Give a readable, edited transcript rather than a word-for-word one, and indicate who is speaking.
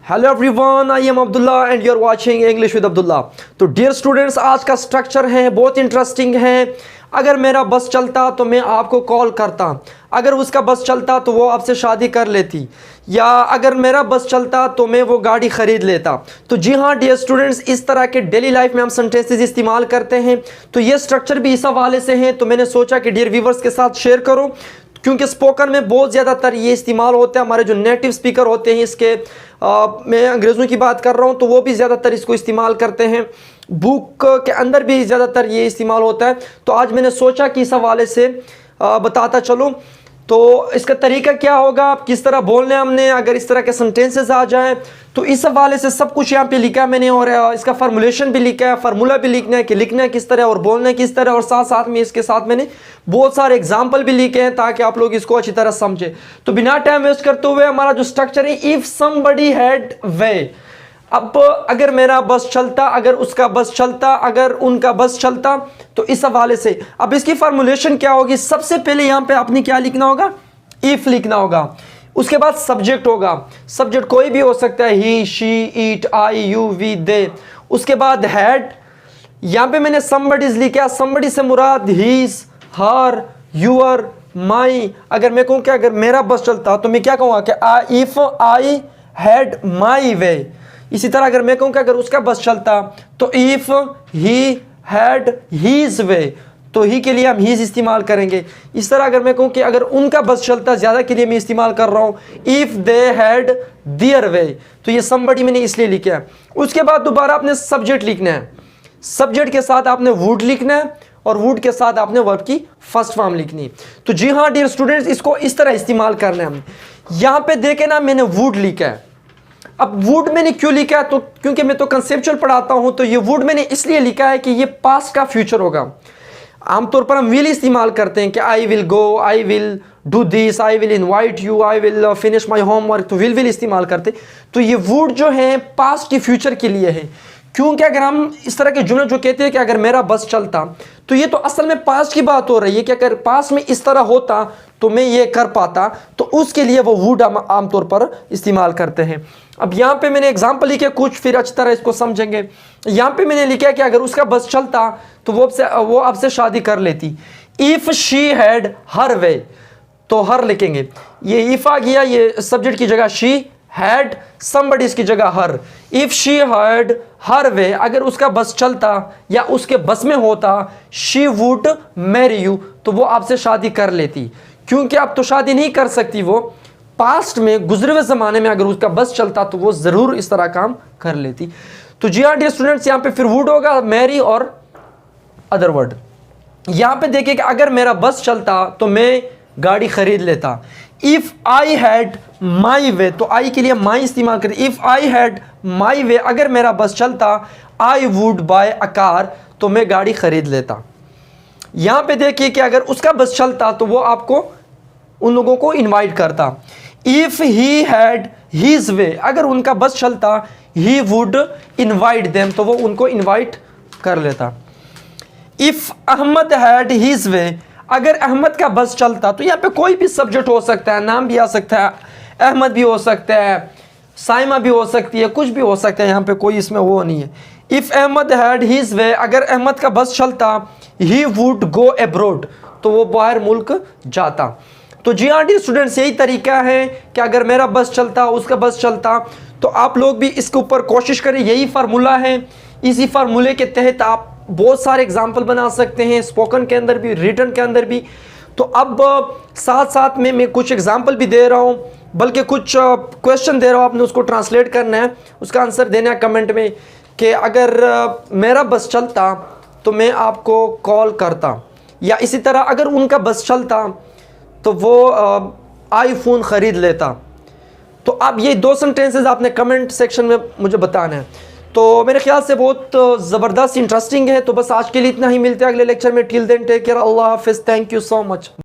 Speaker 1: Hello everyone, I am Abdullah and you are watching English with Abdullah. तो dear students, आज का structure है बहुत इंटरेस्टिंग है। अगर मेरा बस चलता तो मैं आपको कॉल करता, अगर उसका बस चलता तो वो आपसे शादी कर लेती, या अगर मेरा बस चलता तो मैं वो गाड़ी ख़रीद लेता। तो जी हाँ डियर स्टूडेंट्स, इस तरह के डेली लाइफ में हम सेंटेंसेस इस्तेमाल करते हैं। तो ये स्ट्रक्चर भी इस हवाले से हैं, तो मैंने सोचा कि डियर व्यूवर्स के साथ शेयर करूँ, क्योंकि स्पोकन में बहुत ज़्यादातर ये इस्तेमाल होता है। हमारे जो नेटिव स्पीकर होते हैं इसके, मैं अंग्रेज़ों की बात कर रहा हूँ, तो वो भी ज़्यादातर इसको इस्तेमाल करते हैं। बुक के अंदर भी ज़्यादातर ये इस्तेमाल होता है। तो आज मैंने सोचा कि इस हवाले से बताता चलूँ। तो इसका तरीका क्या होगा, किस तरह बोलने हमने, अगर इस तरह के सेंटेंसेस आ जाएं तो इस हवाले से सब कुछ यहाँ पे लिखा है मैंने, और इसका फार्मूलेशन भी लिखा है, फार्मूला भी लिखना है कि लिखना है किस तरह और बोलना है किस तरह, और साथ साथ में इसके साथ मैंने बहुत सारे एग्जाम्पल भी लिखे हैं ताकि आप लोग इसको अच्छी तरह समझे। तो बिना टाइम वेस्ट करते हुए हमारा जो स्ट्रक्चर है, इफ़ समबडी हैड वे। अब अगर मेरा बस चलता, अगर उसका बस चलता, अगर उनका बस चलता, तो इस हवाले से अब इसकी फार्मूलेशन क्या होगी। सबसे पहले यहाँ पे आपने क्या लिखना होगा, इफ लिखना होगा। उसके बाद सब्जेक्ट होगा, सब्जेक्ट कोई भी हो सकता है, he, she, it, I, you, we, they. उसके बाद हैड, यहाँ पे मैंने समबडीज लिखा, समबडी से मुराद हीज, हर, यूअर, माई। अगर मैं कहूँ कि अगर मेरा बस चलता तो मैं क्या कहूँगा कि इफ आई हैड माई वे। इसी तरह अगर मैं कहूँ कि अगर उसका बस चलता तो इफ ही हैड हीज वे, तो ही के लिए हम हीज इस्तेमाल करेंगे। इस तरह अगर मैं कहूँ कि अगर उनका बस चलता, ज़्यादा के लिए मैं इस्तेमाल कर रहा हूँ if they had their way. तो ये समबडी मैंने इसलिए लिखा है। उसके बाद दोबारा आपने सब्जेक्ट लिखना है, सब्जेक्ट के साथ आपने वुड लिखना है, और वुड के साथ आपने वर्ब की फर्स्ट फॉर्म लिखनी है। तो जी हाँ डियर स्टूडेंट्स, इसको इस तरह इस्तेमाल करना है हमने। यहाँ पे देखे ना, मैंने वुड लिखा है। अब वुड मैंने क्यों लिखा है, तो क्योंकि मैं तो कंसेप्चुअल पढ़ाता हूं, तो ये वुड मैंने इसलिए लिखा है कि ये पास्ट का फ्यूचर होगा। आमतौर पर हम विल इस्तेमाल करते हैं कि I will go, I will do this, I will invite you, I will finish my homework, तो विल इस्तेमाल करते। तो ये वुड जो है पास्ट के फ्यूचर के लिए है, क्योंकि अगर हम इस तरह के जुमले जो कहते हैं कि अगर मेरा बस चलता, तो ये तो असल में पास्ट की बात हो रही है कि अगर पास्ट में इस तरह होता तो मैं ये कर पाता, तो उसके लिए वो वुड हम आमतौर पर इस्तेमाल करते हैं। अब यहाँ पे मैंने एग्जांपल लिखे कुछ, फिर अच्छी तरह इसको समझेंगे। यहाँ पे मैंने लिखा है कि अगर उसका बस चलता तो वो आपसे शादी कर लेती। इफ़ शी हैड हर वे, तो हर लिखेंगे, ये इफ़ आ गया, ये सब्जेक्ट की जगह शी, हैड समबडीज की जगह हर। इफ शी हैड हर वे, अगर उसका बस चलता या उसके बस में होता, शी वुड मैरी यू, तो वो आपसे शादी कर लेती। क्योंकि अब तो शादी नहीं कर सकती वो, पास्ट में गुजरे हुए ज़माने में अगर उसका बस चलता तो वो ज़रूर इस तरह काम कर लेती। तो जी हाँ डियर स्टूडेंट्स, यहाँ पे फिर वुड होगा, मैरी और अदर वर्ड। यहाँ पे देखिए कि अगर मेरा बस चलता तो मैं गाड़ी खरीद लेता। इफ़ आई हैड माई वे, तो आई के लिए माई इस्तेमाल करें। इफ़ आई हैड माई वे, अगर मेरा बस चलता, I would buy a car, तो मैं गाड़ी खरीद लेता। यहाँ पे देखिए कि अगर उसका बस चलता तो वो आपको, उन लोगों को इनवाइट करता। इफ़ ही हैड हीज वे, अगर उनका बस चलता, ही वुड इनवाइट देम, तो वो उनको इनवाइट कर लेता। इफ़ अहमद हैड हीज वे, अगर अहमद का बस चलता, तो यहाँ पे कोई भी सब्जेक्ट हो सकता है, नाम भी आ सकता है, अहमद भी हो सकता है, साइमा भी हो सकती है, कुछ भी हो सकता है, यहाँ पे कोई इसमें वो नहीं है। इफ़ अहमद हैड हीज वे, अगर अहमद का बस चलता, ही वुड गो अब्रॉड, तो वो बाहर मुल्क जाता। तो जी हाँ डियर स्टूडेंट्स, यही तरीका है कि अगर मेरा बस चलता, उसका बस चलता, तो आप लोग भी इसके ऊपर कोशिश करें। यही फार्मूला है, इसी फार्मूले के तहत आप बहुत सारे एग्जाम्पल बना सकते हैं, स्पोकन के अंदर भी, रिटन के अंदर भी। तो अब साथ साथ में मैं कुछ एग्जाम्पल भी दे रहा हूँ, बल्कि कुछ क्वेश्चन दे रहा हूँ, आपने उसको ट्रांसलेट करना है, उसका आंसर देना है कमेंट में कि अगर मेरा बस चलता तो मैं आपको कॉल करता, या इसी तरह अगर उनका बस चलता तो वो आईफोन ख़रीद लेता। तो अब ये दो सेंटेंसेस आपने कमेंट सेक्शन में मुझे बताना है। तो मेरे ख्याल से बहुत ज़बरदस्त इंटरेस्टिंग है। तो बस आज के लिए इतना ही, मिलते हैं अगले लेक्चर में। टिल देन टेक केयर, अल्लाह हाफिज़, थैंक यू सो मच।